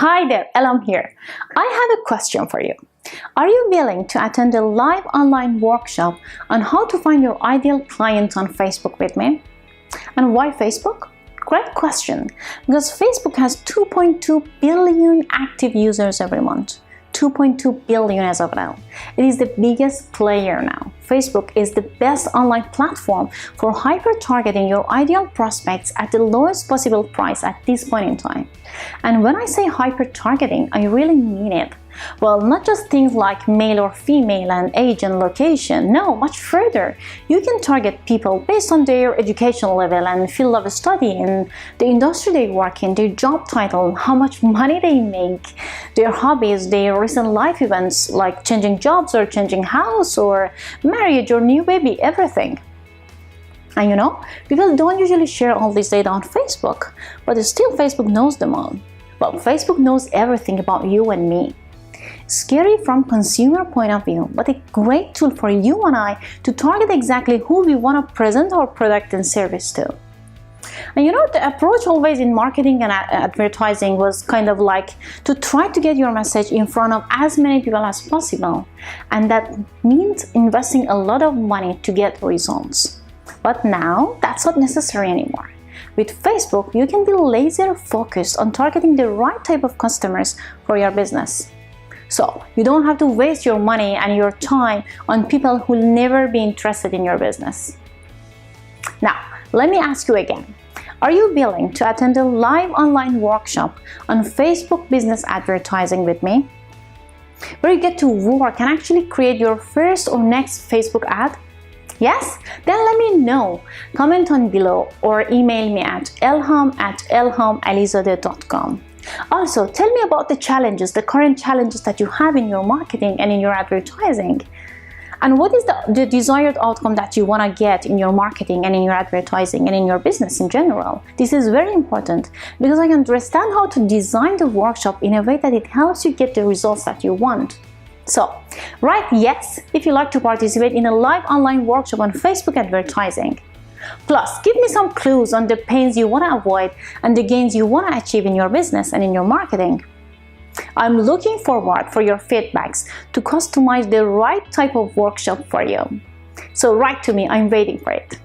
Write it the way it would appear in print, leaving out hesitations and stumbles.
Hi there, Elam here. I have a question for you. Are you willing to attend a live online workshop on how to find your ideal client on Facebook with me? And why Facebook? Great question, because Facebook has 2.2 billion active users every month. 2.2 billion as of now. It is the biggest player now. Facebook is the best online platform for hyper-targeting your ideal prospects at the lowest possible price at this point in time. And when I say hyper-targeting, I really mean it. Well, not just things like male or female and age and location. No, much further. You can target people based on their educational level and field of study and the industry they work in, their job title, how much money they make, their hobbies, their recent life events like changing jobs or changing house or marriage or new baby, everything. And you know, people don't usually share all this data on Facebook, but still Facebook knows them all. Well, Facebook knows everything about you and me. Scary from consumer point of view, but a great tool for you and I to target exactly who we want to present our product and service to. And you know, the approach always in marketing and advertising was kind of like to try to get your message in front of as many people as possible. And that means investing a lot of money to get results. But now that's not necessary anymore. With Facebook, you can be laser focused on targeting the right type of customers for your business. So you don't have to waste your money and your time on people who will never be interested in your business. Now, let me ask you again. Are you willing to attend a live online workshop on Facebook business advertising with me? Where you get to work and actually create your first or next Facebook ad? Yes? Then let me know. Comment on below or email me at elham@elhamalizadeh.com. Also, tell me about the current challenges that you have in your marketing and in your advertising. And what is the desired outcome that you want to get in your marketing and in your advertising and in your business in general? This is very important because I understand how to design the workshop in a way that it helps you get the results that you want. So, write yes if you like to participate in a live online workshop on Facebook advertising. Plus, give me some clues on the pains you want to avoid and the gains you want to achieve in your business and in your marketing. I'm looking forward for your feedbacks to customize the right type of workshop for you. So write to me, I'm waiting for it.